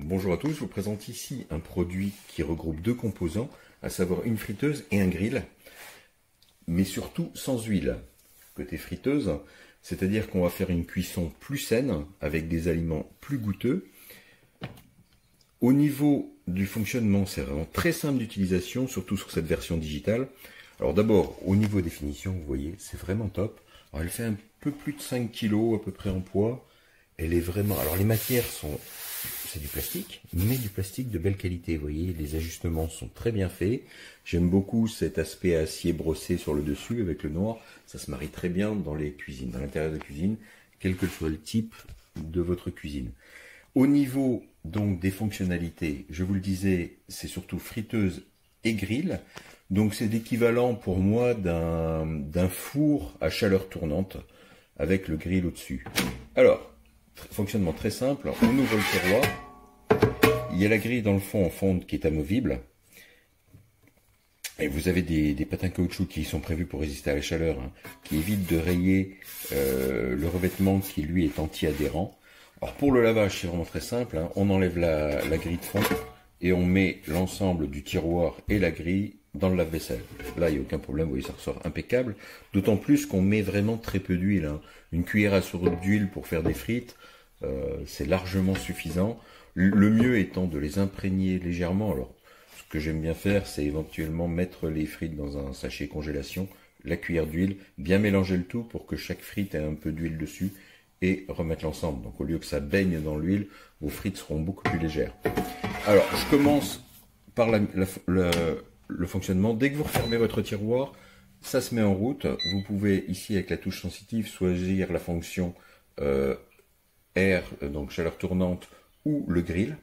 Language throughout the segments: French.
Bonjour à tous, je vous présente ici un produit qui regroupe deux composants, à savoir une friteuse et un grill, mais surtout sans huile. Côté friteuse, c'est-à-dire qu'on va faire une cuisson plus saine, avec des aliments plus goûteux. Au niveau du fonctionnement, c'est vraiment très simple d'utilisation, surtout sur cette version digitale. Alors d'abord, au niveau des finitions, vous voyez, c'est vraiment top. Alors, elle fait un peu plus de 5 kg à peu près en poids. Elle est vraiment... Alors les matières sont... C'est du plastique, mais du plastique de belle qualité. Vous voyez, les ajustements sont très bien faits. J'aime beaucoup cet aspect acier brossé sur le dessus avec le noir. Ça se marie très bien dans les cuisines, dans l'intérieur de la cuisine, quel que soit le type de votre cuisine. Au niveau donc des fonctionnalités, je vous le disais, c'est surtout friteuse et grill. Donc c'est l'équivalent pour moi d'un four à chaleur tournante avec le grill au-dessus. Alors, fonctionnement très simple, on ouvre le tiroir, il y a la grille dans le fond en fonte qui est amovible, et vous avez des patins caoutchouc qui sont prévus pour résister à la chaleur, qui évitent de rayer le revêtement qui lui est anti-adhérent. Alors pour le lavage c'est vraiment très simple, on enlève la grille de fond et on met l'ensemble du tiroir et la grille dans le lave-vaisselle. Là il n'y a aucun problème, vous voyez ça ressort impeccable, d'autant plus qu'on met vraiment très peu d'huile. Une cuillère à soupe d'huile pour faire des frites, c'est largement suffisant. Le mieux étant de les imprégner légèrement. Alors, ce que j'aime bien faire, c'est éventuellement mettre les frites dans un sachet congélation, la cuillère d'huile, bien mélanger le tout pour que chaque frite ait un peu d'huile dessus et remettre l'ensemble. Donc, au lieu que ça baigne dans l'huile, vos frites seront beaucoup plus légères. Alors, je commence par le fonctionnement. Dès que vous refermez votre tiroir, ça se met en route. Vous pouvez ici avec la touche sensitive choisir la fonction air, donc chaleur tournante, ou le grill.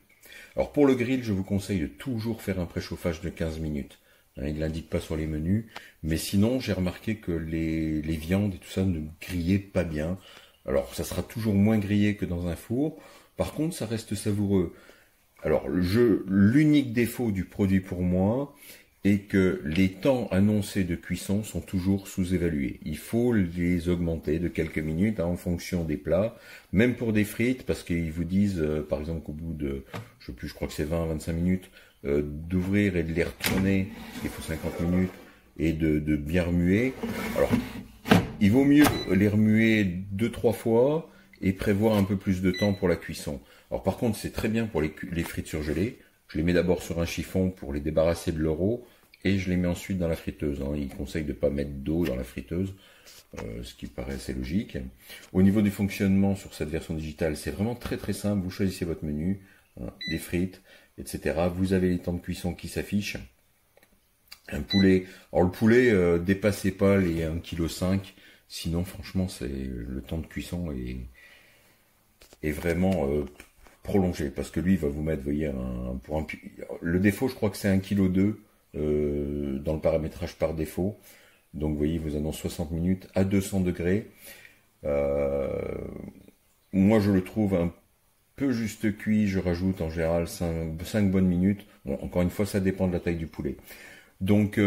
Alors pour le grill, je vous conseille de toujours faire un préchauffage de 15 minutes. Il ne l'indique pas sur les menus, mais sinon j'ai remarqué que les viandes et tout ça ne grillaient pas bien. Alors ça sera toujours moins grillé que dans un four. Par contre, ça reste savoureux. Alors l'unique défaut du produit pour moi est que les temps annoncés de cuisson sont toujours sous-évalués. Il faut les augmenter de quelques minutes en fonction des plats, même pour des frites, parce qu'ils vous disent, par exemple, qu'au bout de, je sais plus, je crois que c'est 20-25 minutes, d'ouvrir et de les retourner, parce qu'il faut 50 minutes, et de bien remuer. Alors, il vaut mieux les remuer 2-3 fois et prévoir un peu plus de temps pour la cuisson. Alors par contre, c'est très bien pour les frites surgelées. Je les mets d'abord sur un chiffon pour les débarrasser de leur eau et je les mets ensuite dans la friteuse. Il conseille de ne pas mettre d'eau dans la friteuse, ce qui paraît assez logique. Au niveau du fonctionnement sur cette version digitale, c'est vraiment très très simple. Vous choisissez votre menu, des frites, etc. Vous avez les temps de cuisson qui s'affichent. Un poulet, alors le poulet, dépassez pas les 1,5 kg, sinon franchement le temps de cuisson est vraiment prolongé, parce que lui il va vous mettre, vous voyez, le défaut je crois que c'est 1,2 kg dans le paramétrage par défaut, donc vous voyez il vous annonce 60 minutes à 200 degrés. Moi je le trouve un peu juste cuit, je rajoute en général 5 bonnes minutes. Bon, encore une fois ça dépend de la taille du poulet. Donc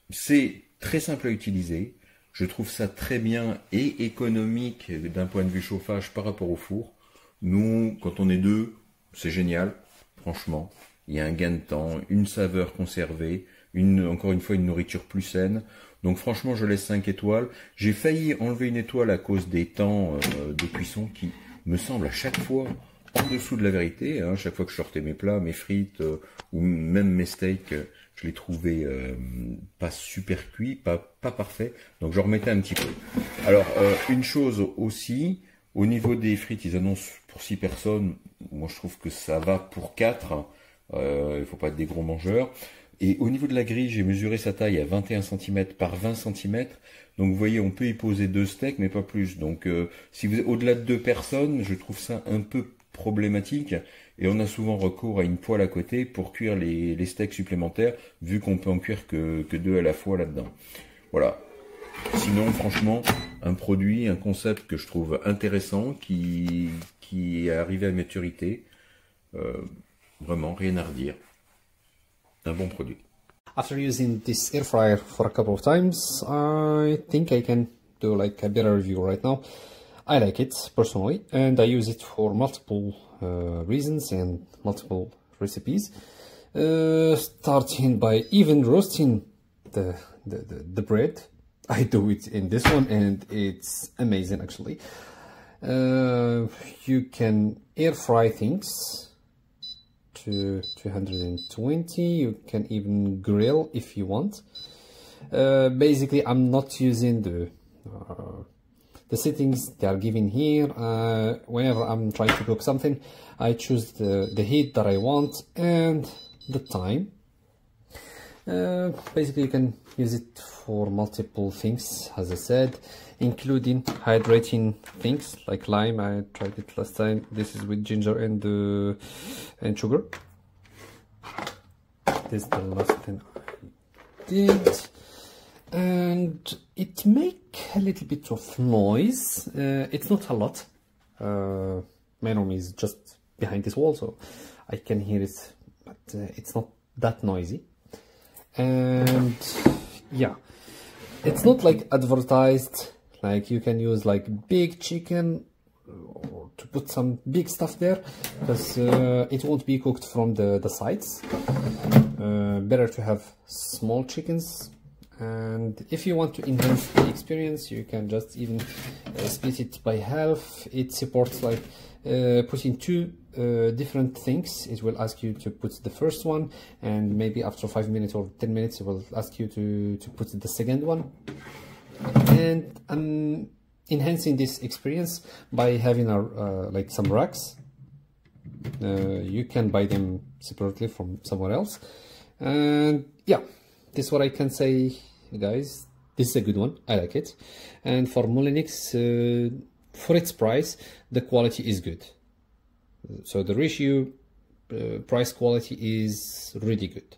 c'est très simple à utiliser, je trouve ça très bien et économique d'un point de vue chauffage par rapport au four. Nous, quand on est deux, c'est génial, franchement. Il y a un gain de temps, une saveur conservée, encore une fois une nourriture plus saine. Donc franchement, je laisse 5 étoiles. J'ai failli enlever une étoile à cause des temps de cuisson qui me semblent à chaque fois en dessous de la vérité. Chaque fois que je sortais mes plats, mes frites ou même mes steaks, je les trouvais pas super cuits, pas parfaits. Donc je remettais un petit peu. Alors, une chose aussi, au niveau des frites, ils annoncent pour 6 personnes. Moi, je trouve que ça va pour 4. Il ne faut pas être des gros mangeurs. Et au niveau de la grille, j'ai mesuré sa taille à 21 cm par 20 cm. Donc vous voyez, on peut y poser 2 steaks, mais pas plus. Donc si vous êtes au-delà de 2 personnes, je trouve ça un peu problématique. Et on a souvent recours à une poêle à côté pour cuire les steaks supplémentaires, vu qu'on peut en cuire que 2 à la fois là-dedans. Voilà. Sinon, franchement, un produit, un concept que je trouve intéressant, qui est arrivé à maturité. Vraiment, rien à redire. Un bon produit. After using this air fryer for a couple of times, I think I can do like a better review right now. I like it personally, and I use it for multiple reasons and multiple recipes, starting by even roasting the bread. I do it in this one, and it's amazing actually. You can air fry things to 220. You can even grill if you want. Basically, I'm not using the settings they are given here. Whenever I'm trying to cook something, I choose the heat that I want and the time. Basically, you can use it for multiple things, as I said, including hydrating things like lime. I tried it last time. This is with ginger and sugar. This is the last thing I did, and it make a little bit of noise. It's not a lot. My room is just behind this wall, so I can hear it, but it's not that noisy. And yeah, it's not like advertised, like you can use like big chicken or to put some big stuff there, because it won't be cooked from the sides. Better to have small chickens. And if you want to enhance the experience, you can just even split it by half. It supports like putting two different things. It will ask you to put the first one, and maybe after 5 minutes or 10 minutes it will ask you to put the second one. And I'm enhancing this experience by having like some racks. You can buy them separately from somewhere else. And yeah, this is what I can say, guys. This is a good one. I like it. And for Moulinex, for its price, the quality is good. So the ratio price quality is really good.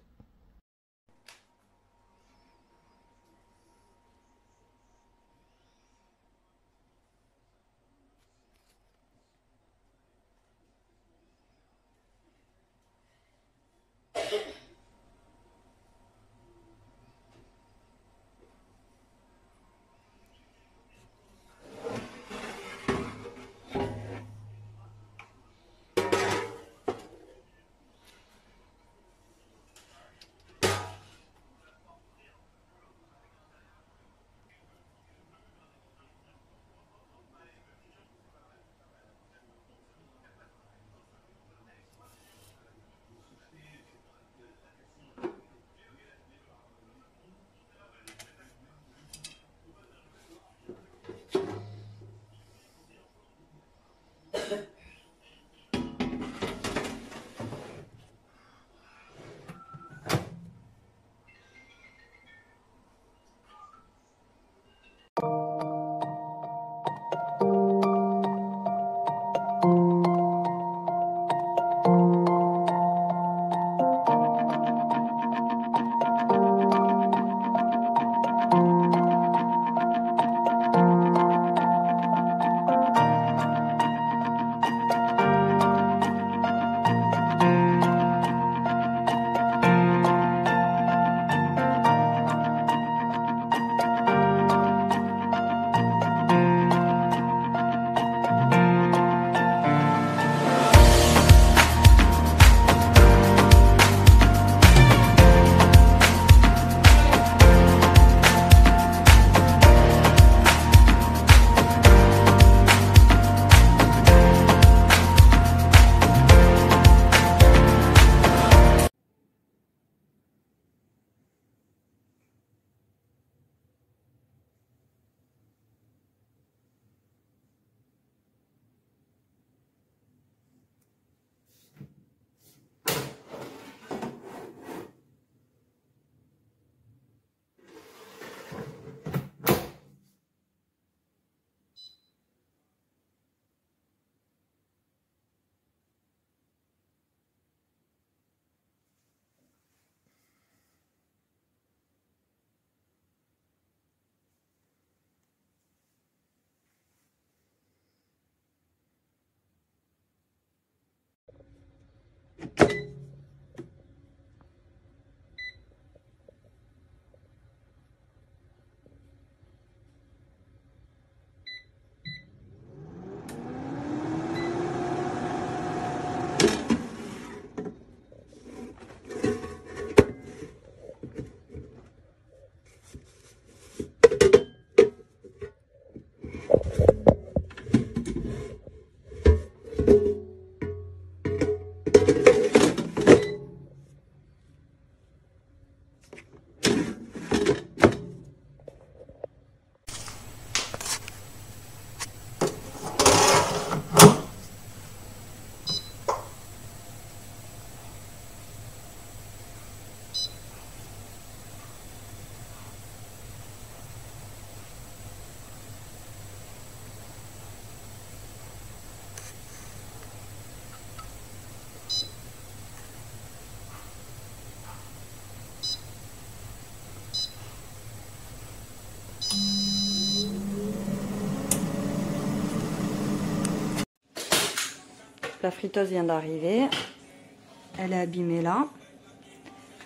la friteuse vient d'arriver. Elle est abîmée là.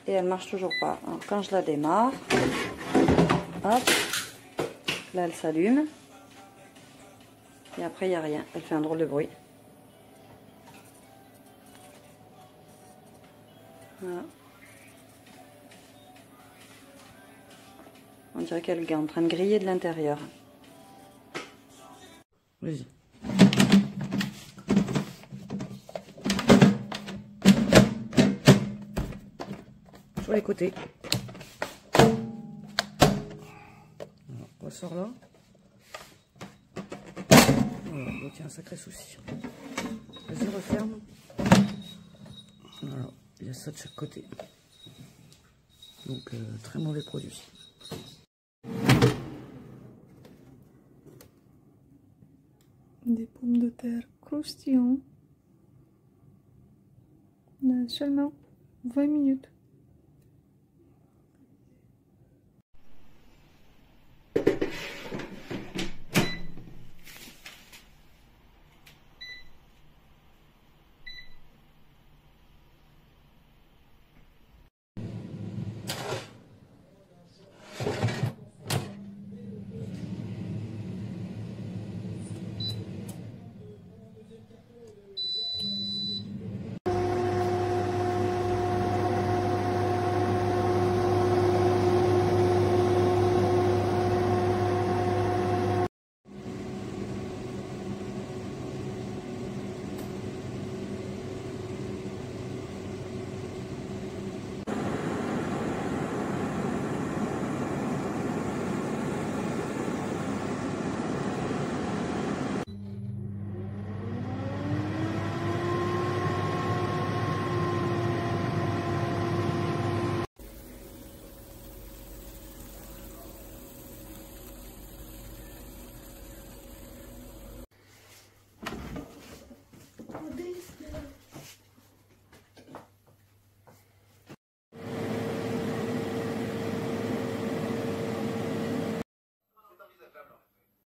Et elle marche toujours pas. Alors, quand je la démarre, hop, là elle s'allume. Et après il n'y a rien. Elle fait un drôle de bruit. Voilà. On dirait qu'elle est en train de griller de l'intérieur. Vas-y. Sur les côtés. Alors, on ressort là. Voilà, donc il y a un sacré souci. Vas-y, referme. Voilà, il y a ça de chaque côté. Donc, très mauvais produit. Des pommes de terre croustillantes. On a seulement 20 minutes.